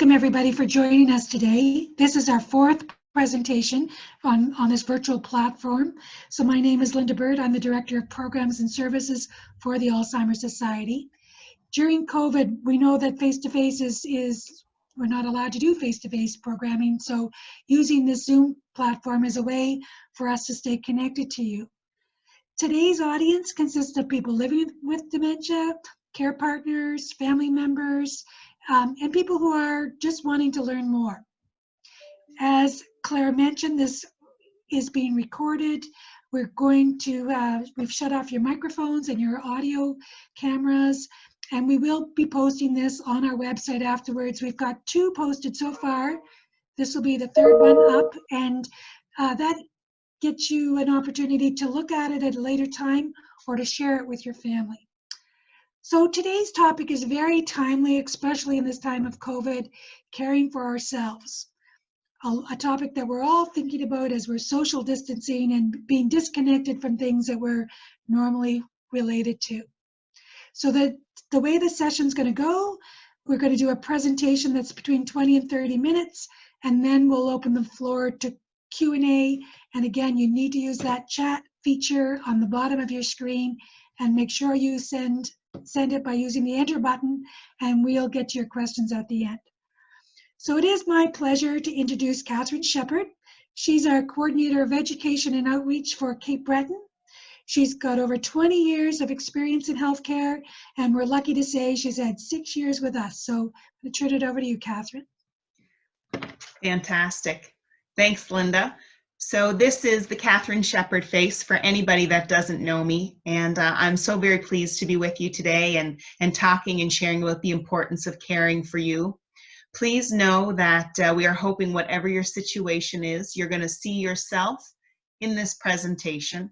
welcome everybody for joining us today. This is our fourth presentation on this virtual platform. So my name is Linda Bird. I'm the Director of Programs and Services for the Alzheimer's Society. During COVID, we know that face-to-face we're not allowed to do face-to-face programming. So using this Zoom platform is a way for us to stay connected to you. Today's audience consists of people living with dementia, care partners, family members, and people who are just wanting to learn more. As Claire mentioned, this is being recorded. We're going to, we've shut off your microphones and your audio cameras, and we will be posting this on our website afterwards. We've got 2 posted so far. This will be the 3rd one up, and that gets you an opportunity to look at it at a later time or to share it with your family. So today's topic is very timely, especially in this time of COVID, caring for ourselves. A topic that we're all thinking about as we're social distancing and being disconnected from things that we're normally related to. So the way the session's going to go, we're going to do a presentation that's between 20 and 30 minutes, and then we'll open the floor to Q&A. And again, you need to use that chat feature on the bottom of your screen, and make sure you send it by using the enter button, and we'll get to your questions at the end. So it is my pleasure to introduce Catherine Shepard. She's our Coordinator of Education and Outreach for Cape Breton. She's got over 20 years of experience in healthcare, and we're lucky to say she's had 6 years with us. So I'm going to turn it over to you, Catherine. Fantastic. Thanks, Linda. So this is the Catherine Shepard face for anybody that doesn't know me. And I'm so very pleased to be with you today and talking and sharing about the importance of caring for you. Please know that we are hoping whatever your situation is, you're going to see yourself in this presentation.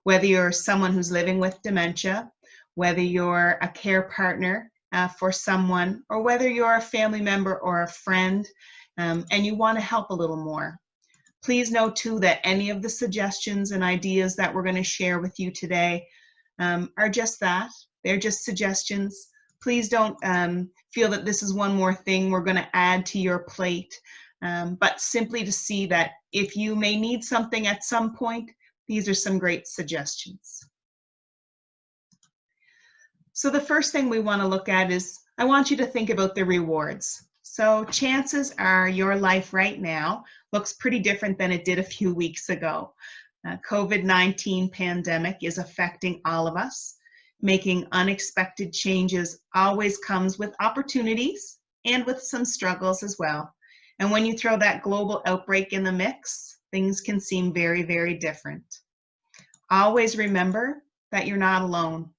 Whether you're someone who's living with dementia, whether you're a care partner for someone, or whether you're a family member or a friend and you want to help a little more. Please know too that any of the suggestions and ideas that we're going to share with you today are just that. They're just suggestions. Please don't feel that this is one more thing we're going to add to your plate, but simply to see that if you may need something at some point, these are some great suggestions. So the first thing we want to look at is, I want you to think about the rewards. So chances are your life right now looks pretty different than it did a few weeks ago. COVID-19 pandemic is affecting all of us. Making unexpected changes always comes with opportunities and with some struggles as well. And when you throw that global outbreak in the mix, things can seem very, very different. Always remember that you're not alone.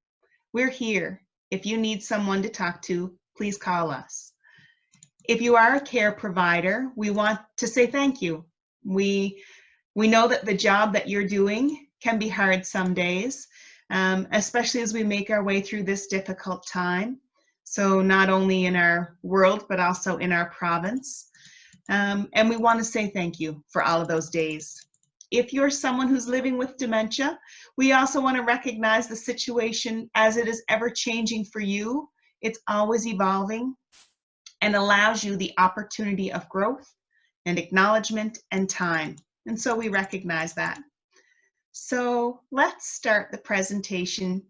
We're here. If you need someone to talk to, please call us. If you are a care provider, we want to say thank you. We know that the job that you're doing can be hard some days, especially as we make our way through this difficult time. So not only in our world, but also in our province. And we want to say thank you for all of those days. If you're someone who's living with dementia, we also want to recognize the situation as it is ever changing for you. It's always evolving and allows you the opportunity of growth and acknowledgement and time. And so we recognize that. So let's start the presentation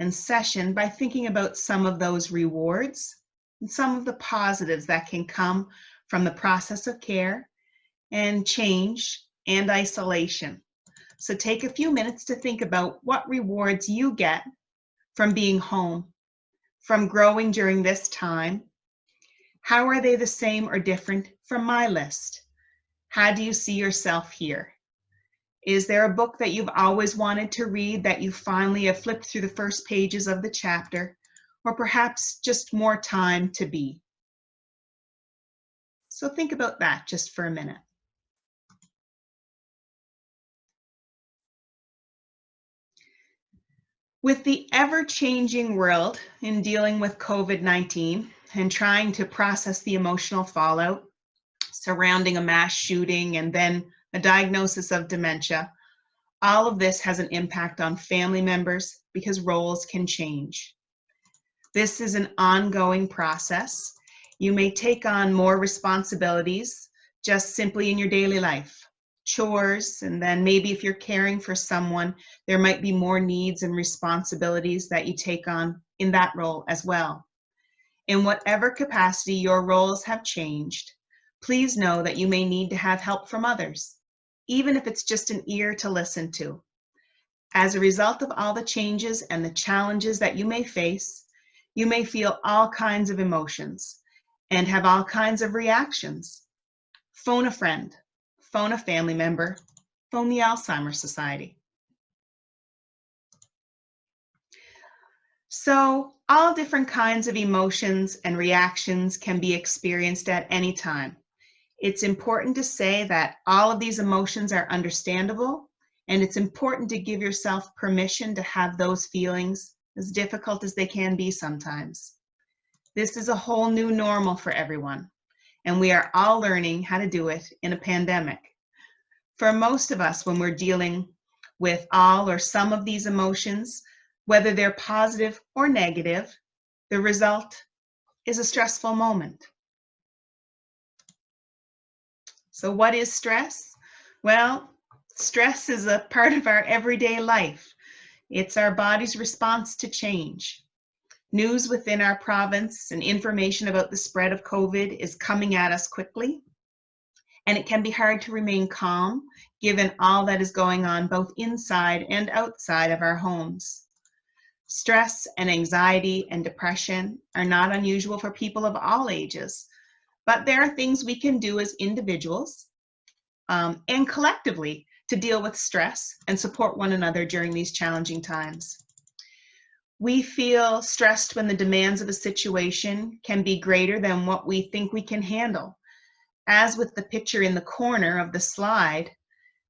and session by thinking about some of those rewards and some of the positives that can come from the process of care and change and isolation. So take a few minutes to think about what rewards you get from being home, from growing during this time. How are they the same or different from my list? How do you see yourself here? Is there a book that you've always wanted to read that you finally have flipped through the first pages of the chapter, or perhaps just more time to be? So think about that just for a minute. With the ever-changing world in dealing with COVID-19 and trying to process the emotional fallout surrounding a mass shooting and then a diagnosis of dementia, all of this has an impact on family members because roles can change. This is an ongoing process. You may take on more responsibilities just simply in your daily life, chores, and then maybe if you're caring for someone, there might be more needs and responsibilities that you take on in that role as well. In whatever capacity your roles have changed, please know that you may need to have help from others, even if it's just an ear to listen to. As a result of all the changes and the challenges that you may face, you may feel all kinds of emotions and have all kinds of reactions. Phone a friend, phone a family member, phone the Alzheimer's Society. So all different kinds of emotions and reactions can be experienced at any time. It's important to say that all of these emotions are understandable, and it's important to give yourself permission to have those feelings, as difficult as they can be sometimes. This is a whole new normal for everyone, and we are all learning how to do it in a pandemic. For most of us, when we're dealing with all or some of these emotions, whether they're positive or negative, the result is a stressful moment. So what is stress? Well, stress is a part of our everyday life. It's our body's response to change. News within our province and information about the spread of COVID is coming at us quickly, and it can be hard to remain calm given all that is going on both inside and outside of our homes. Stress and anxiety and depression are not unusual for people of all ages, but there are things we can do as individuals and collectively to deal with stress and support one another during these challenging times. We feel stressed when the demands of a situation can be greater than what we think we can handle. As with the picture in the corner of the slide,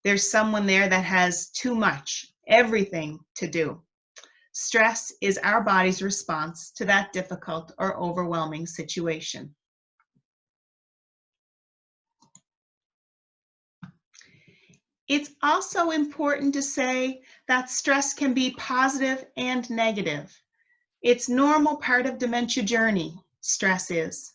there's someone there that has too much, everything to do. Stress is our body's response to that difficult or overwhelming situation. It's also important to say that stress can be positive and negative. It's a normal part of dementia journey, stress is.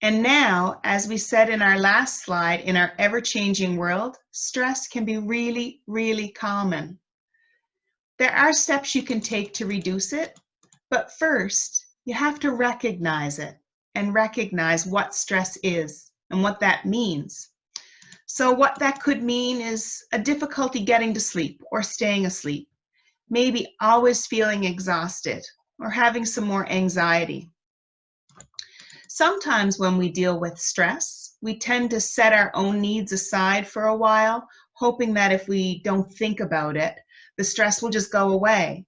And now, as we said in our last slide, in our ever-changing world, stress can be really, really common. There are steps you can take to reduce it, but first, you have to recognize it and recognize what stress is and what that means. So what that could mean is a difficulty getting to sleep or staying asleep, maybe always feeling exhausted or having some more anxiety. Sometimes when we deal with stress, we tend to set our own needs aside for a while, hoping that if we don't think about it, the stress will just go away.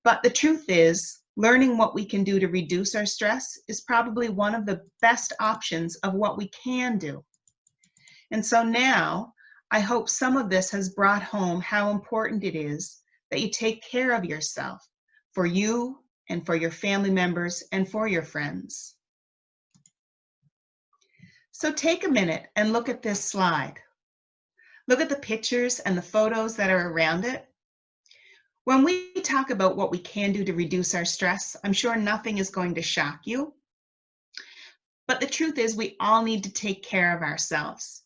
But the truth is, learning what we can do to reduce our stress is probably one of the best options of what we can do. And so now, I hope some of this has brought home how important it is that you take care of yourself, for you and for your family members and for your friends. So take a minute and look at this slide. Look at the pictures and the photos that are around it. When we talk about what we can do to reduce our stress, I'm sure nothing is going to shock you. But the truth is, we all need to take care of ourselves.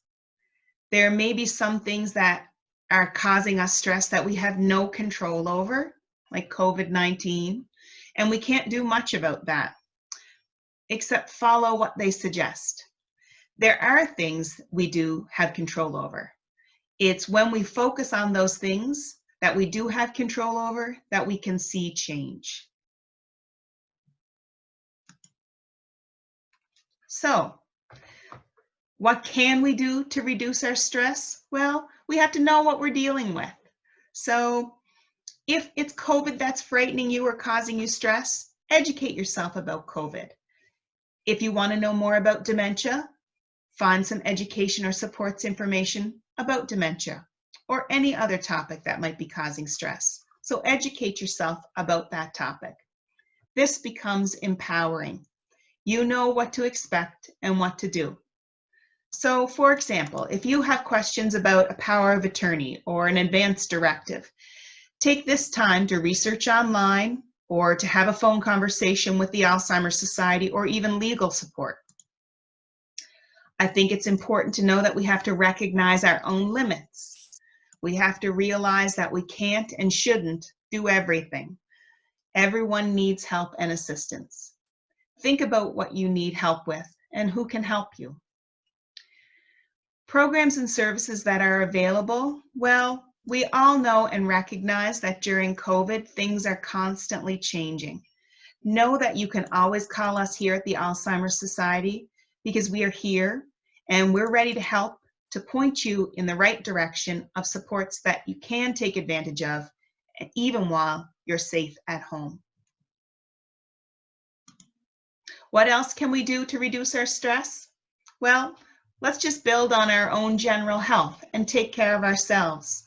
There may be some things that are causing us stress that we have no control over, like COVID-19, and we can't do much about that, except follow what they suggest. There are things we do have control over. It's when we focus on those things that we do have control over that we can see change. So, what can we do to reduce our stress? Well, we have to know what we're dealing with. So, if it's COVID that's frightening you or causing you stress, educate yourself about COVID. If you want to know more about dementia, find some education or supports information about dementia or any other topic that might be causing stress. So educate yourself about that topic. This becomes empowering. You know what to expect and what to do. So for example, if you have questions about a power of attorney or an advance directive, take this time to research online or to have a phone conversation with the Alzheimer's Society or even legal support. I think it's important to know that we have to recognize our own limits. We have to realize that we can't and shouldn't do everything. Everyone needs help and assistance. Think about what you need help with and who can help you. Programs and services that are available, well, we all know and recognize that during COVID, things are constantly changing. Know that you can always call us here at the Alzheimer's Society because we are here and we're ready to help to point you in the right direction of supports that you can take advantage of, even while you're safe at home. What else can we do to reduce our stress? Well, let's just build on our own general health and take care of ourselves.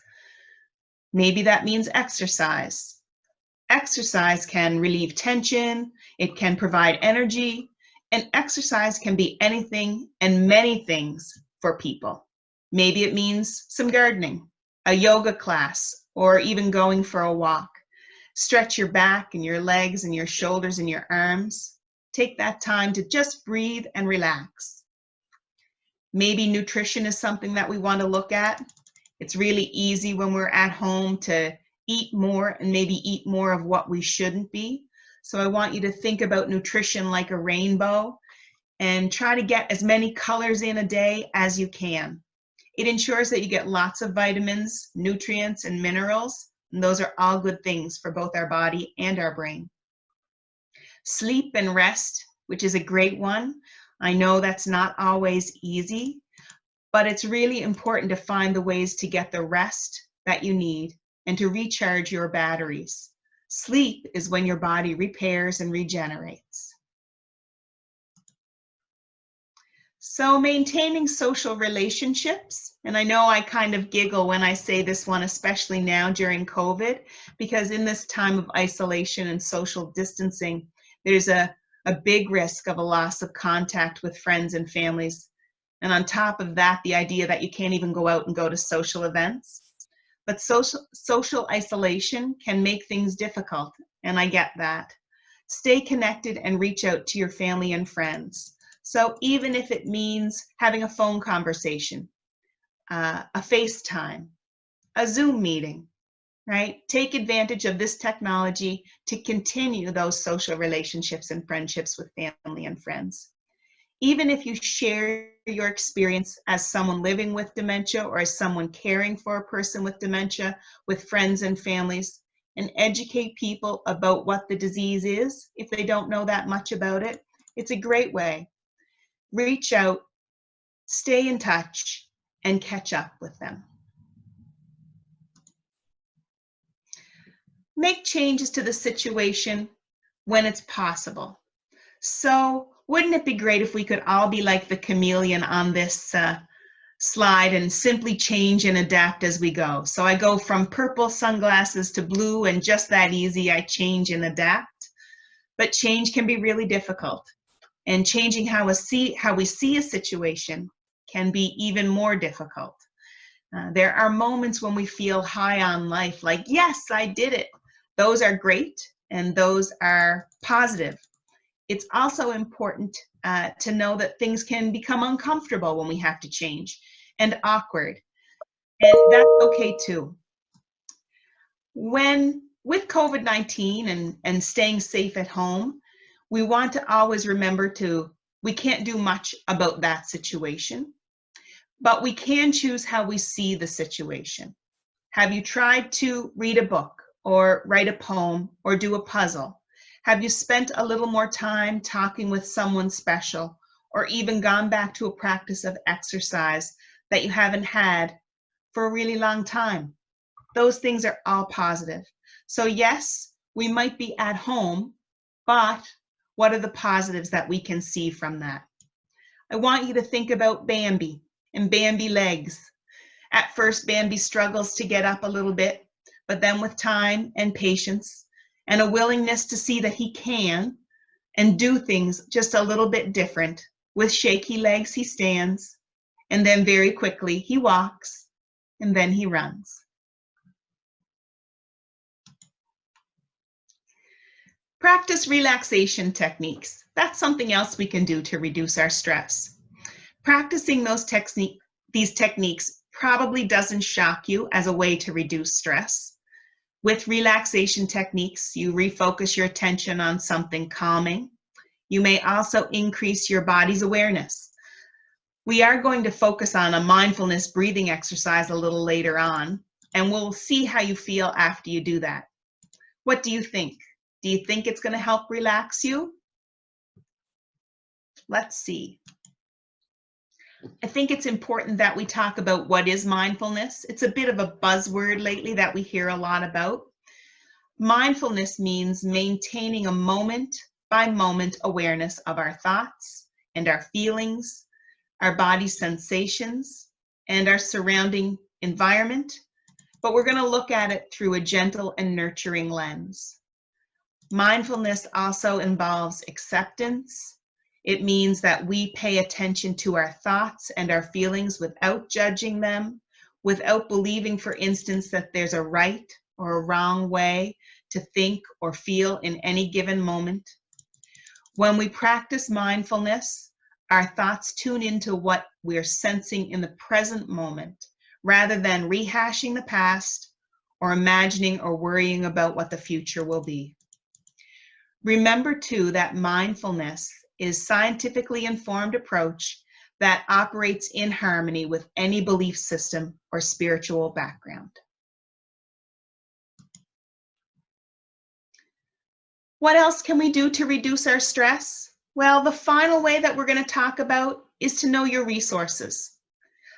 Maybe that means exercise. Exercise can relieve tension, it can provide energy, and exercise can be anything and many things for people. Maybe it means some gardening, a yoga class, or even going for a walk. Stretch your back and your legs and your shoulders and your arms. Take that time to just breathe and relax. Maybe nutrition is something that we want to look at. It's really easy when we're at home to eat more and maybe eat more of what we shouldn't be. So I want you to think about nutrition like a rainbow and try to get as many colors in a day as you can. It ensures that you get lots of vitamins, nutrients, and minerals, and those are all good things for both our body and our brain. Sleep and rest, which is a great one. I know that's not always easy, but it's really important to find the ways to get the rest that you need and to recharge your batteries. Sleep is when your body repairs and regenerates. So maintaining social relationships, and I know I kind of giggle when I say this one, especially now during COVID, because in this time of isolation and social distancing, there's a big risk of a loss of contact with friends and families. And on top of that, the idea that you can't even go out and go to social events. But social isolation can make things difficult, and I get that. Stay connected and reach out to your family and friends. So even if it means having a phone conversation, a FaceTime, a Zoom meeting, right? Take advantage of this technology to continue those social relationships and friendships with family and friends. Even if you share your experience as someone living with dementia or as someone caring for a person with dementia with friends and families, and educate people about what the disease is if they don't know that much about it, it's a great way. Reach out, stay in touch, and catch up with them. Make changes to the situation when it's possible. So wouldn't it be great if we could all be like the chameleon on this slide and simply change and adapt as we go? So I go from purple sunglasses to blue, and just that easy, I change and adapt. But change can be really difficult. And changing how we see a situation can be even more difficult. There are moments when we feel high on life, like, yes, I did it. Those are great, and those are positive. It's also important to know that things can become uncomfortable when we have to change, and awkward. And that's okay too. With COVID-19 and staying safe at home, we want to always remember we can't do much about that situation, but we can choose how we see the situation. Have you tried to read a book or write a poem or do a puzzle? Have you spent a little more time talking with someone special, or even gone back to a practice of exercise that you haven't had for a really long time? Those things are all positive. So yes, we might be at home, but what are the positives that we can see from that? I want you to think about Bambi and Bambi legs. At first, Bambi struggles to get up a little bit, but then with time and patience and a willingness to see that he can and do things just a little bit different. With shaky legs, he stands, and then very quickly he walks, and then he runs. Practice relaxation techniques. That's something else we can do to reduce our stress. Practicing these techniques probably doesn't shock you as a way to reduce stress. With relaxation techniques, you refocus your attention on something calming. You may also increase your body's awareness. We are going to focus on a mindfulness breathing exercise a little later on, and we'll see how you feel after you do that. What do you think? Do you think it's going to help relax you? Let's see. I think it's important that we talk about what is mindfulness. It's a bit of a buzzword lately that we hear a lot about. Mindfulness means maintaining a moment-by-moment awareness of our thoughts and our feelings, our body sensations, and our surrounding environment, but we're going to look at it through a gentle and nurturing lens. Mindfulness also involves acceptance. It means that we pay attention to our thoughts and our feelings without judging them, without believing, for instance, that there's a right or a wrong way to think or feel in any given moment. When we practice mindfulness, our thoughts tune into what we're sensing in the present moment, rather than rehashing the past or imagining or worrying about what the future will be. Remember, too, that mindfulness is a scientifically informed approach that operates in harmony with any belief system or spiritual background. What else can we do to reduce our stress? Well, the final way that we're going to talk about is to know your resources.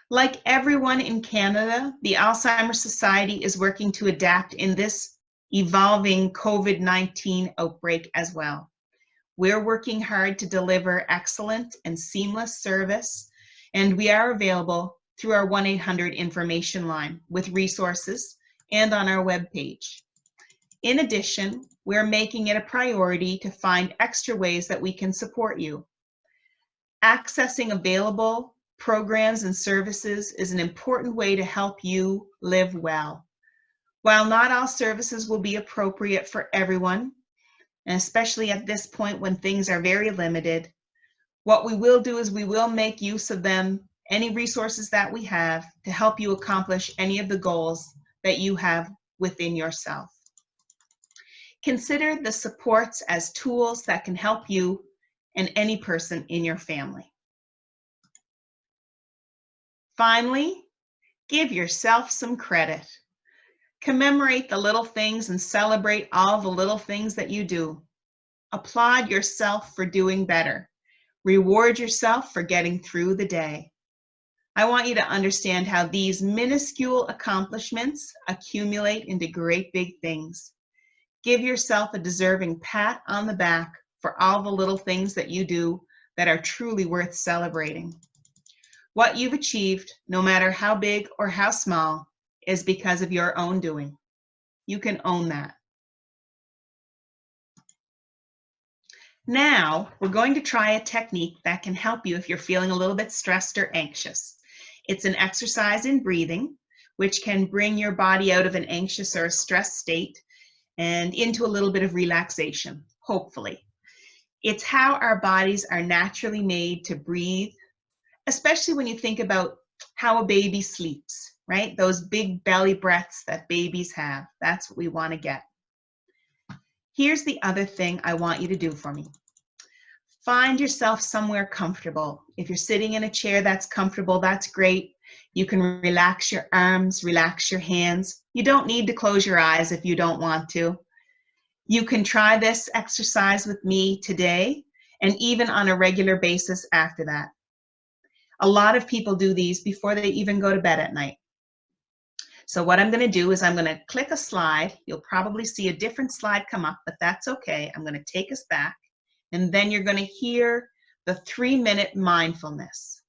Like everyone in Canada, the Alzheimer's Society is working to adapt in this evolving COVID-19 outbreak as well. We're working hard to deliver excellent and seamless service, and we are available through our 1-800 information line with resources and on our webpage. In addition, we're making it a priority to find extra ways that we can support you. Accessing available programs and services is an important way to help you live well. While not all services will be appropriate for everyone, and especially at this point when things are very limited, what we will do is we will make use of them, any resources that we have, to help you accomplish any of the goals that you have within yourself. Consider the supports as tools that can help you and any person in your family. Finally, give yourself some credit. Commemorate the little things and celebrate all the little things that you do. Applaud yourself for doing better. Reward yourself for getting through the day. I want you to understand how these minuscule accomplishments accumulate into great big things. Give yourself a deserving pat on the back for all the little things that you do that are truly worth celebrating. What you've achieved, no matter how big or how small, is because of your own doing. You can own that. Now, we're going to try a technique that can help you if you're feeling a little bit stressed or anxious. It's an exercise in breathing, which can bring your body out of an anxious or a stressed state and into a little bit of relaxation, hopefully. It's how our bodies are naturally made to breathe, especially when you think about how a baby sleeps, right? Those big belly breaths that babies have. That's what we want to get. Here's the other thing I want you to do for me. Find yourself somewhere comfortable. If you're sitting in a chair that's comfortable, that's great. You can relax your arms, relax your hands. You don't need to close your eyes if you don't want to. You can try this exercise with me today and even on a regular basis after that. A lot of people do these before they even go to bed at night. So what I'm going to do is I'm going to click a slide. You'll probably see a different slide come up, but that's okay. I'm going to take us back, and then you're going to hear the 3-minute mindfulness.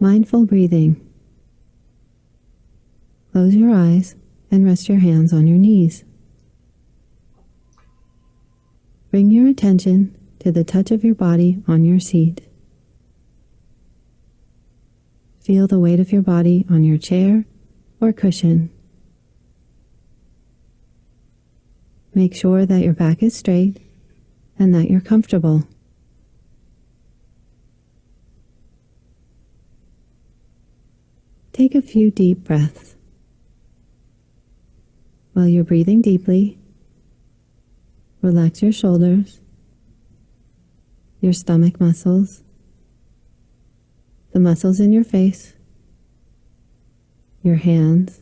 Mindful breathing. Close your eyes and rest your hands on your knees. Bring your attention to the touch of your body on your seat. Feel the weight of your body on your chair or cushion. Make sure that your back is straight and that you're comfortable. Take a few deep breaths. While you're breathing deeply, relax your shoulders, your stomach muscles, the muscles in your face, your hands,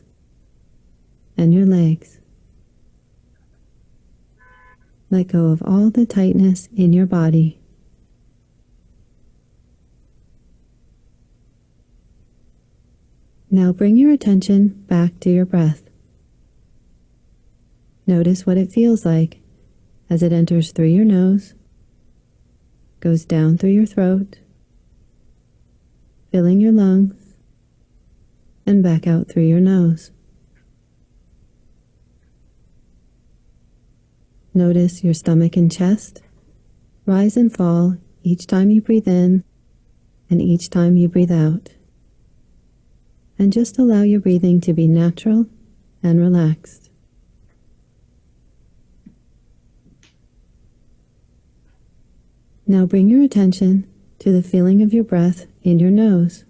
and your legs. Let go of all the tightness in your body. Now bring your attention back to your breath. Notice what it feels like as it enters through your nose, goes down through your throat, filling your lungs, and back out through your nose. Notice your stomach and chest rise and fall each time you breathe in and each time you breathe out. And just allow your breathing to be natural and relaxed. Now bring your attention to the feeling of your breath in your nose.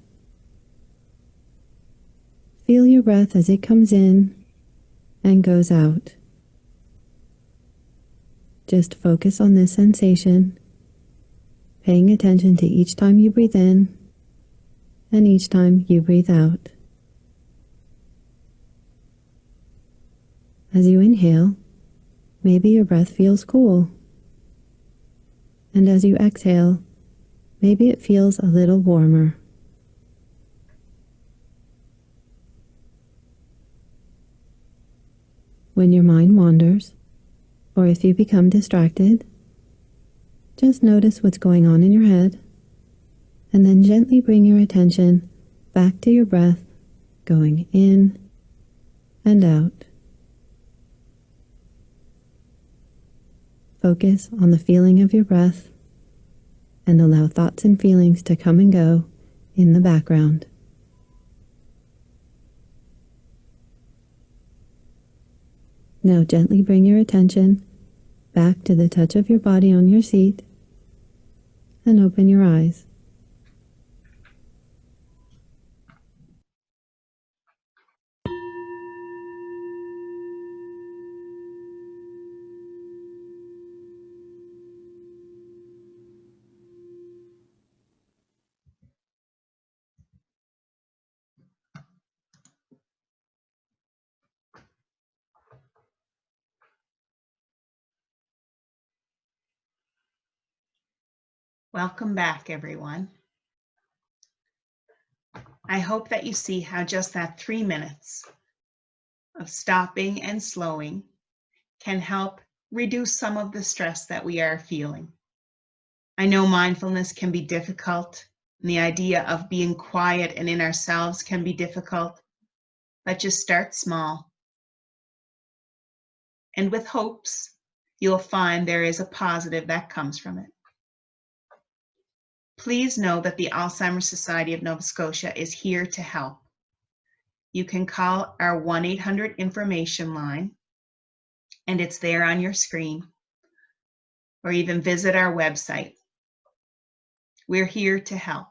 Feel your breath as it comes in and goes out. Just focus on this sensation, paying attention to each time you breathe in and each time you breathe out. As you inhale, maybe your breath feels cool. And as you exhale, maybe it feels a little warmer. When your mind wanders, or if you become distracted, just notice what's going on in your head, and then gently bring your attention back to your breath, going in and out. Focus on the feeling of your breath and allow thoughts and feelings to come and go in the background. Now gently bring your attention back to the touch of your body on your seat and open your eyes. Welcome back, everyone. I hope that you see how just that 3 minutes of stopping and slowing can help reduce some of the stress that we are feeling. I know mindfulness can be difficult, and the idea of being quiet and in ourselves can be difficult, but just start small. And with hopes, you'll find there is a positive that comes from it. Please know that the Alzheimer's Society of Nova Scotia is here to help. You can call our 1-800 information line, and it's there on your screen, or even visit our website. We're here to help.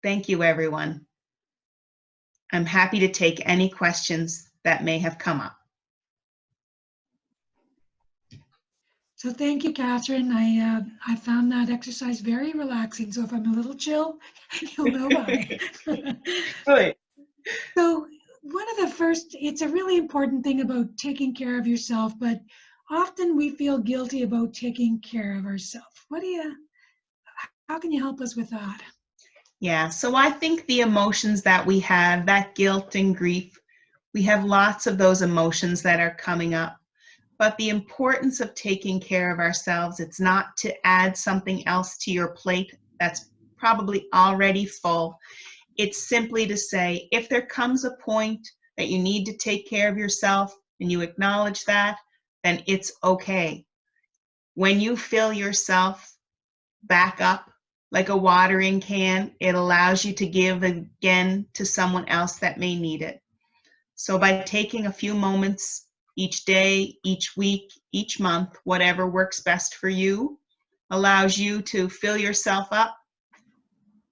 Thank you, everyone. I'm happy to take any questions that may have come up. So thank you, Catherine. I found that exercise very relaxing. So if I'm a little chill, you'll know why. Good. So one of the first, it's a really important thing about taking care of yourself, but often we feel guilty about taking care of ourselves. How can you help us with that? Yeah, so I think the emotions that we have, that guilt and grief, we have lots of those emotions that are coming up. But the importance of taking care of ourselves, it's not to add something else to your plate that's probably already full. It's simply to say, if there comes a point that you need to take care of yourself and you acknowledge that, then it's okay. When you fill yourself back up like a watering can, it allows you to give again to someone else that may need it. So by taking a few moments each day, each week, each month, whatever works best for you, allows you to fill yourself up,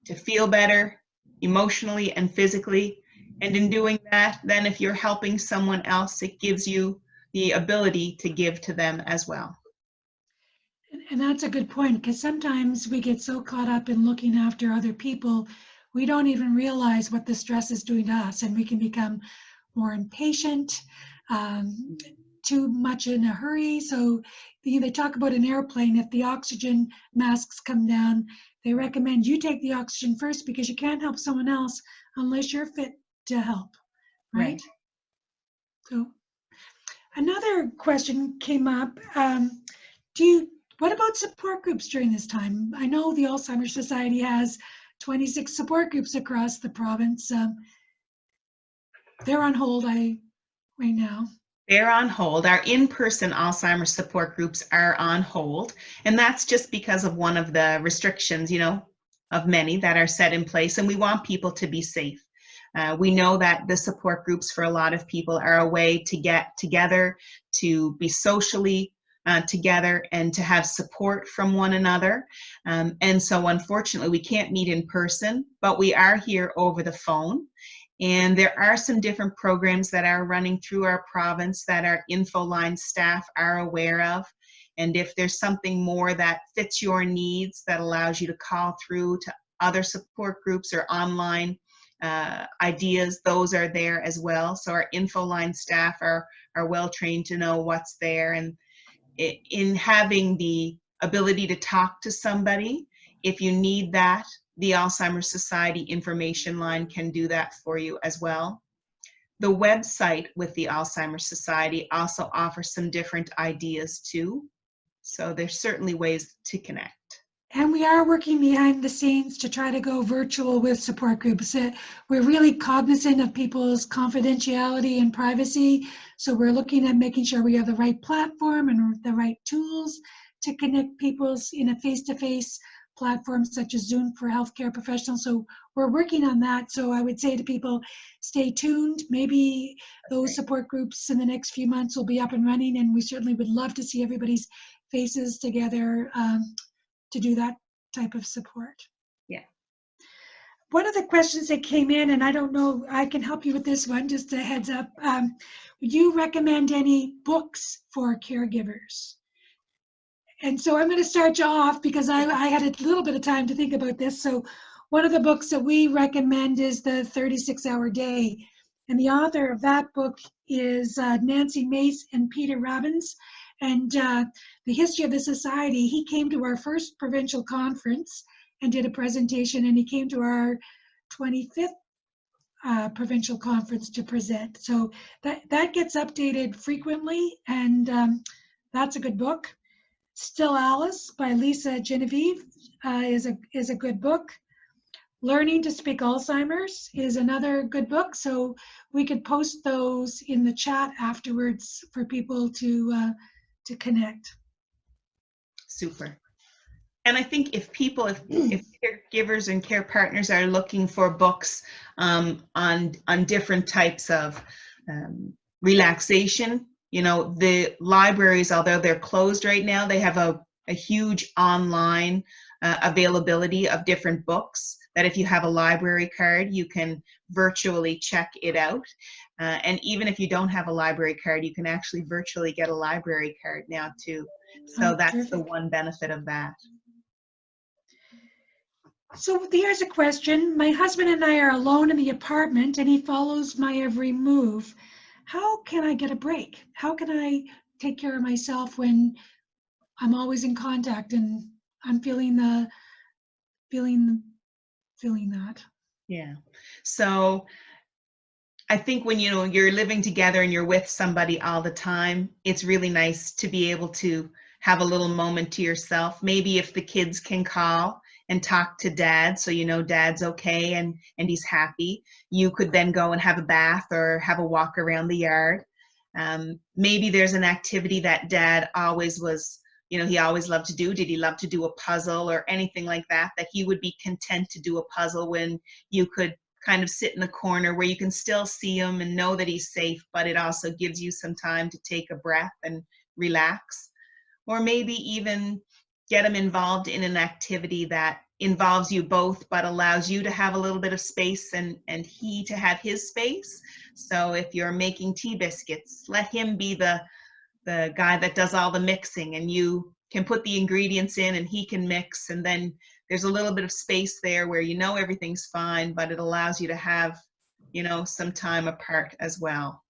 to feel better emotionally and physically. And in doing that, then if you're helping someone else, it gives you the ability to give to them as well. And that's a good point, because sometimes we get so caught up in looking after other people, we don't even realize what the stress is doing to us, and we can become more impatient, too much in a hurry. So they talk about an airplane, if the oxygen masks come down, they recommend you take the oxygen first, because you can't help someone else unless you're fit to help, right? So another question came up. What about support groups during this time? I know the Alzheimer's Society has 26 support groups across the province. They're on hold right now. They're on hold. Our in-person Alzheimer's support groups are on hold, and that's just because of one of the restrictions, of many that are set in place, and we want people to be safe. We know that the support groups for a lot of people are a way to get together, to be socially together, and to have support from one another. And so unfortunately, we can't meet in person, but we are here over the phone. And there are some different programs that are running through our province that our InfoLine staff are aware of. And if there's something more that fits your needs, that allows you to call through to other support groups or online ideas, those are there as well. So our InfoLine staff are well trained to know what's there. And in having the ability to talk to somebody, if you need that, the Alzheimer's Society information line can do that for you as well. The website with the Alzheimer's Society also offers some different ideas too. So there's certainly ways to connect. And we are working behind the scenes to try to go virtual with support groups. We're really cognizant of people's confidentiality and privacy. So we're looking at making sure we have the right platform and the right tools to connect people's in a face-to-face platform such as Zoom for healthcare professionals. So we're working on that. So I would say to people, stay tuned. Maybe those support groups in the next few months will be up and running, and we certainly would love to see everybody's faces together to do that type of support. Yeah. One of the questions that came in, and I don't know, I can help you with this one, just a heads up. Would you recommend any books for caregivers? And so I'm going to start you off because I had a little bit of time to think about this. So one of the books that we recommend is The 36-Hour Day. And the author of that book is Nancy Mace and Peter Robbins. And the history of the society, he came to our first provincial conference and did a presentation, and he came to our 25th provincial conference to present. So that gets updated frequently, and that's a good book. Still Alice by Lisa Genevieve is a good book. Learning to Speak Alzheimer's is another good book. So we could post those in the chat afterwards for people to connect. Super. And I think if caregivers and care partners are looking for books on different types of relaxation, the libraries, although they're closed right now, they have a huge online availability of different books that if you have a library card, you can virtually check it out. And even if you don't have a library card, you can actually virtually get a library card now too. So that's terrific. The one benefit of that. So here's a question. My husband and I are alone in the apartment, and he follows my every move. How can I get a break? How can I take care of myself when I'm always in contact and I'm feeling that? Yeah. So I think when you're living together and you're with somebody all the time, it's really nice to be able to have a little moment to yourself. Maybe if the kids can call and talk to dad, so dad's okay and he's happy, you could then go and have a bath or have a walk around the yard. Maybe there's an activity that dad always was, he always loved to do. Did he love to do a puzzle or anything like that, that he would be content to do a puzzle when you could kind of sit in the corner where you can still see him and know that he's safe, but it also gives you some time to take a breath and relax. Or maybe even get him involved in an activity that involves you both, but allows you to have a little bit of space and he to have his space. So if you're making tea biscuits, let him be the guy that does all the mixing, and you can put the ingredients in and he can mix, and then there's a little bit of space there where everything's fine, but it allows you to have, some time apart as well.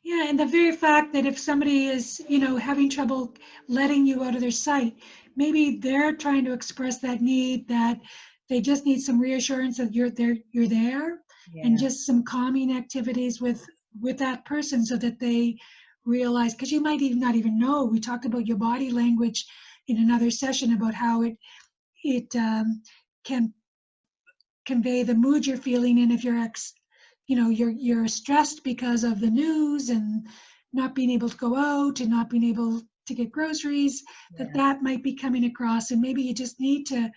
Yeah, and the very fact that if somebody is, having trouble letting you out of their sight, maybe they're trying to express that need, that they just need some reassurance that you're there, Yeah. and just some calming activities with that person, so that they realize, because you might even not even know. We talked about your body language in another session about how it can convey the mood you're feeling, and if you're stressed because of the news and not being able to go out and not being able to get groceries, that might be coming across, and maybe you just need to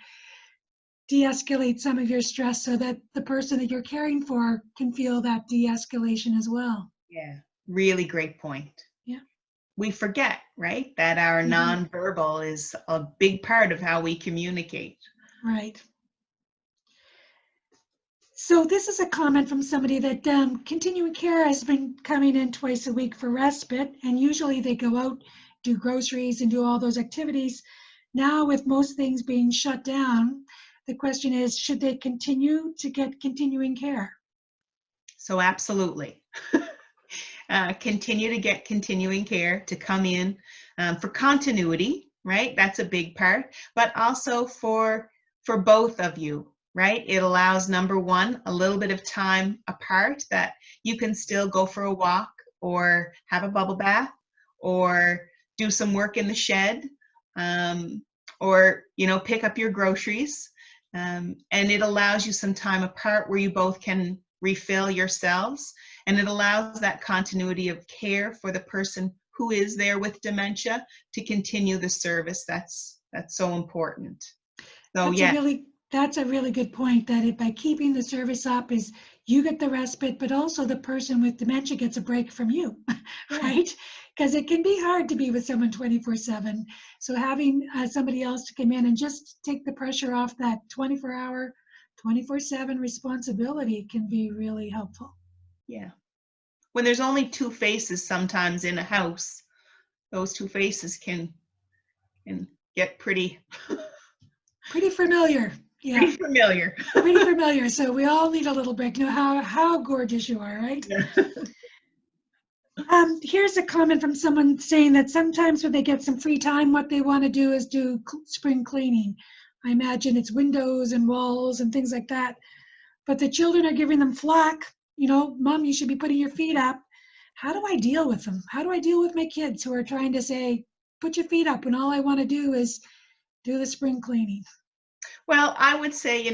de-escalate some of your stress so that the person that you're caring for can feel that de-escalation as well. Yeah, really great point. Yeah. We forget, right, that our nonverbal is a big part of how we communicate. Right. So this is a comment from somebody that continuing care has been coming in twice a week for respite, and usually they go out, do groceries, and do all those activities. Now, with most things being shut down, the question is, should they continue to get continuing care? So absolutely. Continue to get continuing care, to come in for continuity, right? That's a big part, but also for both of you, right? It allows, number one, a little bit of time apart that you can still go for a walk or have a bubble bath or do some work in the shed, or, pick up your groceries. And it allows you some time apart where you both can refill yourselves. And it allows that continuity of care for the person who is there with dementia to continue the service. That's so important. So that's a really good point, that by keeping the service up, is you get the respite, but also the person with dementia gets a break from you, right? Because it can be hard to be with someone 24/7. So having somebody else to come in and just take the pressure off that 24-hour, 24/7 responsibility can be really helpful. Yeah. When there's only two faces sometimes in a house, those two faces can get pretty familiar. Yeah. Pretty familiar. Pretty familiar. So we all need a little break. You know how gorgeous you are, right? Yeah. Here's a comment from someone saying that sometimes when they get some free time, what they want to do is do spring cleaning. I imagine it's windows and walls and things like that. But the children are giving them flack. Mom, you should be putting your feet up. How do I deal with them? How do I deal with my kids who are trying to say, put your feet up, when all I want to do is do the spring cleaning? Well, I would say,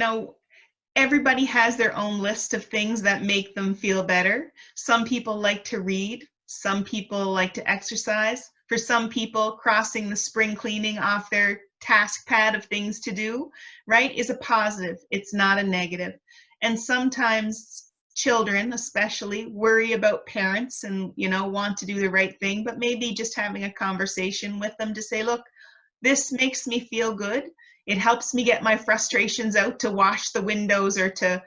everybody has their own list of things that make them feel better. Some people like to read. Some people like to exercise. For some people, crossing the spring cleaning off their task pad of things to do, right, is a positive. It's not a negative. And sometimes children especially worry about parents and, want to do the right thing, but maybe just having a conversation with them to say, look, this makes me feel good. It helps me get my frustrations out to wash the windows or to,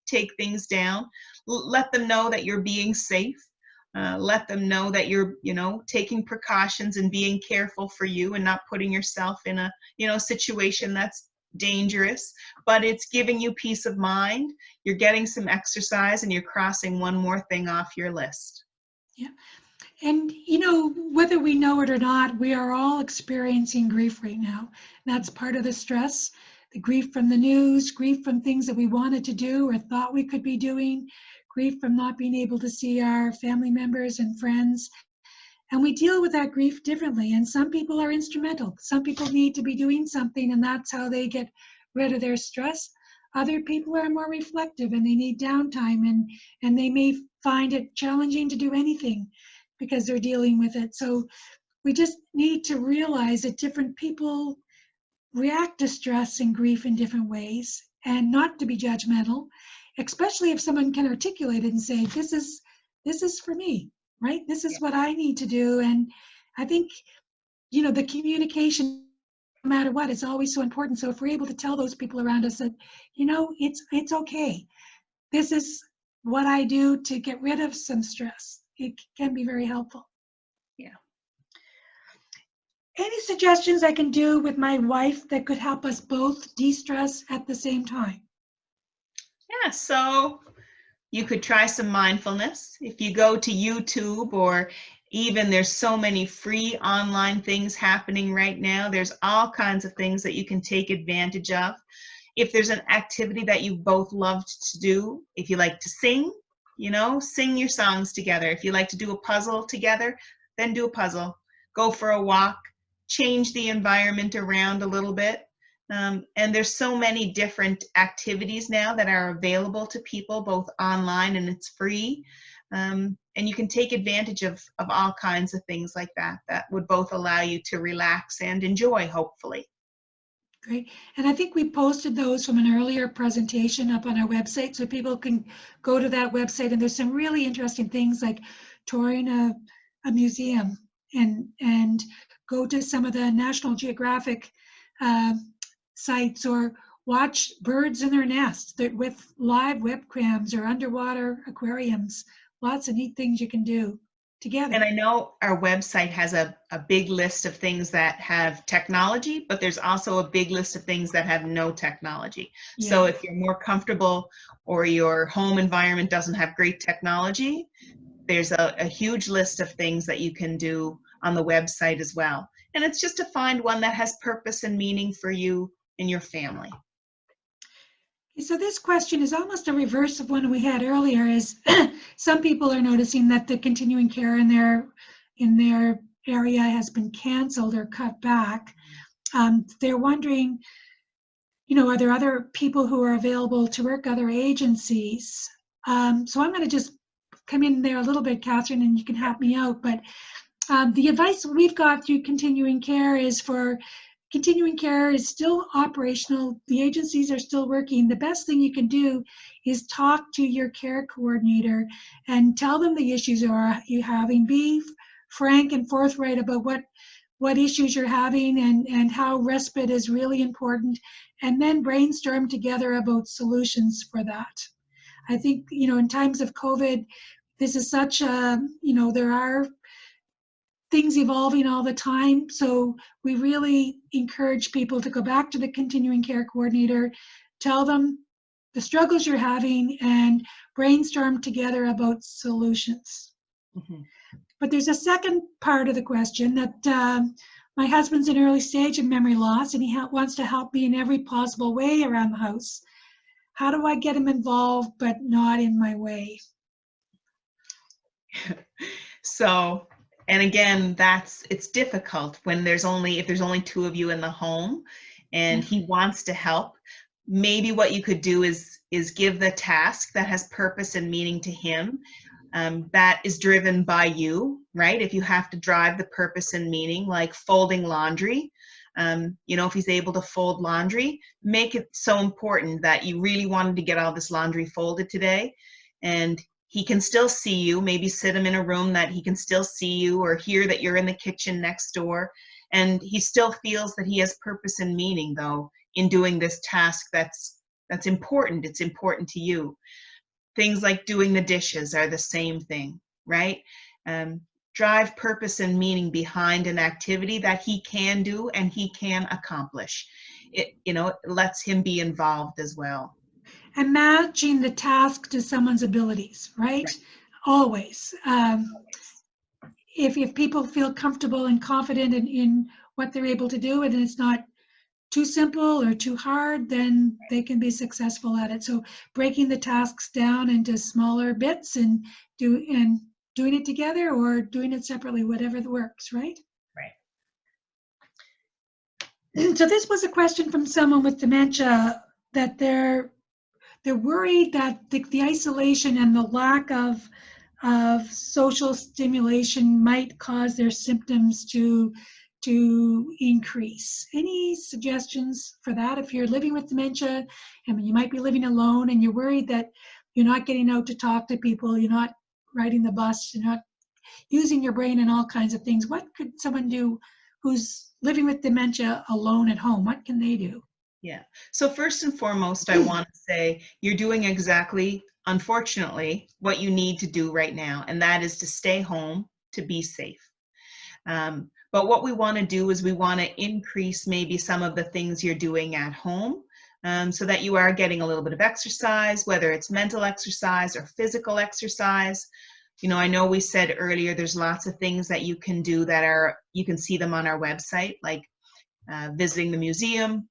take things down. Let them know that you're being safe. Let them know that you're, taking precautions and being careful for you and not putting yourself in a, situation that's dangerous, but it's giving you peace of mind. You're getting some exercise and you're crossing one more thing off your list. Yeah. And, whether we know it or not, we are all experiencing grief right now. That's part of the stress, the grief from the news, grief from things that we wanted to do or thought we could be doing, grief from not being able to see our family members and friends. And we deal with that grief differently. And some people are instrumental. Some people need to be doing something, and that's how they get rid of their stress. Other people are more reflective and they need downtime, and they may find it challenging to do anything because they're dealing with it. So we just need to realize that different people react to stress and grief in different ways, and not to be judgmental, especially if someone can articulate it and say, this is for me, right? This is what I need to do. And I think, the communication, no matter what, is always so important. So if we're able to tell those people around us that, it's okay. This is what I do to get rid of some stress. It can be very helpful. Yeah. Any suggestions I can do with my wife that could help us both de-stress at the same time? Yeah, so you could try some mindfulness. If you go to YouTube, or even there's so many free online things happening right now. There's all kinds of things that you can take advantage of. If there's an activity that you both loved to do, if you like to sing, sing your songs together. If you like to do a puzzle together, then do a puzzle. Go for a walk, change the environment around a little bit. And there's so many different activities now that are available to people, both online, and it's free. And you can take advantage of all kinds of things like that would both allow you to relax and enjoy, hopefully. Great. And I think we posted those from an earlier presentation up on our website, so people can go to that website, and there's some really interesting things like touring a museum and go to some of the National Geographic sites, or watch birds in their nests with live webcams or underwater aquariums. Lots of neat things you can do together. And I know our website has a big list of things that have technology, but there's also a big list of things that have no technology. Yeah. So if you're more comfortable, or your home environment doesn't have great technology, there's a huge list of things that you can do on the website as well. And it's just to find one that has purpose and meaning for you and your family. So this question is almost a reverse of one we had earlier. Is some people are noticing that the continuing care in their area has been canceled or cut back. They're wondering, are there other people who are available to work, other agencies? So I'm going to just come in there a little bit, Catherine, and you can help me out. But the advice we've got through continuing care is for continuing care is still operational. The agencies are still working. The best thing you can do is talk to your care coordinator and tell them the issues you're having. Be frank and forthright about what issues you're having and how respite is really important, and then brainstorm together about solutions for that. I think, in times of COVID, this is such a, there are things evolving all the time. So we really encourage people to go back to the continuing care coordinator, tell them the struggles you're having, and brainstorm together about solutions. Mm-hmm. But there's a second part of the question that my husband's in early stage of memory loss, and he wants to help me in every possible way around the house. How do I get him involved but not in my way? So, and again, it's difficult when if there's only two of you in the home and he wants to help. Maybe what you could do is give the task that has purpose and meaning to him, that is driven by you, right? If you have to drive the purpose and meaning, like folding laundry, if he's able to fold laundry, make it so important that you really wanted to get all this laundry folded today, and he can still see you. Maybe sit him in a room that he can still see you, or hear that you're in the kitchen next door, and he still feels that he has purpose and meaning, though, in doing this task that's important. It's important to you. Things like doing the dishes are the same thing, right? Drive purpose and meaning behind an activity that he can do and he can accomplish. It lets him be involved as well. And matching the task to someone's abilities, right? Always. If people feel comfortable and confident in what they're able to do, and it's not too simple or too hard, then they can be successful at it. So breaking the tasks down into smaller bits and doing it together or doing it separately, whatever works, right? Right. So this was a question from someone with dementia, that they're worried that the isolation and the lack of of social stimulation might cause their symptoms to increase? Any suggestions for that? If you're living with dementia, and you might be living alone and you're worried that you're not getting out to talk to people, you're not riding the bus, you're not using your brain in all kinds of things, what could someone do who's living with dementia alone at home? What can they do? Yeah. So first and foremost, I want to say you're doing exactly, unfortunately, what you need to do right now, and that is to stay home, to be safe. But what we want to do is we want to increase maybe some of the things you're doing at home, so that you are getting a little bit of exercise, whether it's mental exercise or physical exercise. You know, I know we said earlier there's lots of things that you can do that are, you can see them on our website, like visiting the museum,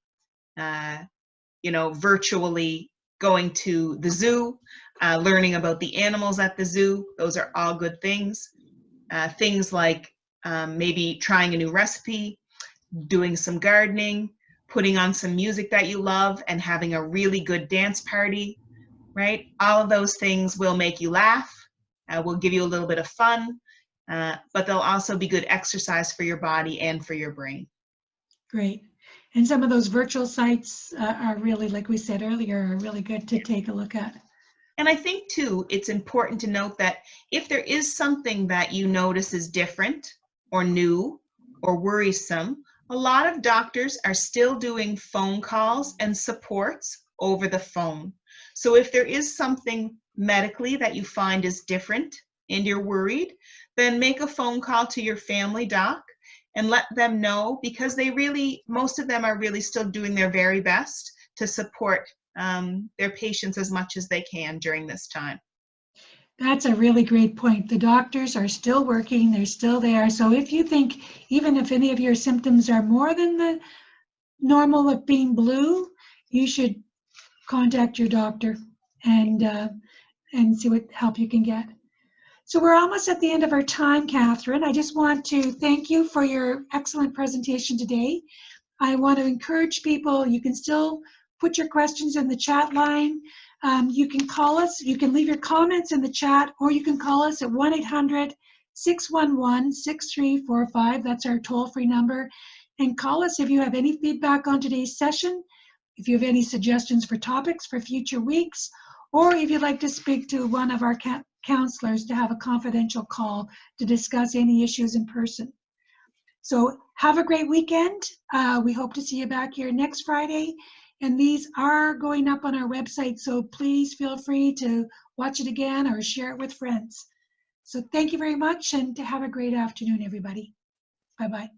virtually going to the zoo, learning about the animals at the zoo. Those are all good things. Things like maybe trying a new recipe, doing some gardening, putting on some music that you love, and having a really good dance party, right? All of those things will make you laugh, will give you a little bit of fun, but they'll also be good exercise for your body and for your brain. Great. And some of those virtual sites are really, like we said earlier, are really good to take a look at. And I think too, it's important to note that if there is something that you notice is different or new or worrisome, a lot of doctors are still doing phone calls and supports over the phone. So if there is something medically that you find is different and you're worried, then make a phone call to your family doc and let them know, because most of them are really still doing their very best to support their patients as much as they can during this time. That's a really great point. The doctors are still working, they're still there. So if you think, even if any of your symptoms are more than the normal of being blue, you should contact your doctor and see what help you can get. So we're almost at the end of our time, Catherine. I just want to thank you for your excellent presentation today. I want to encourage people, you can still put your questions in the chat line. You can call us, you can leave your comments in the chat, or you can call us at 1-800-611-6345. That's our toll-free number. And call us if you have any feedback on today's session, if you have any suggestions for topics for future weeks, or if you'd like to speak to one of our counselors to have a confidential call to discuss any issues in person. So have a great weekend. We hope to see you back here next Friday. And these are going up on our website, so please feel free to watch it again or share it with friends. So thank you very much, and have a great afternoon, everybody. Bye-bye.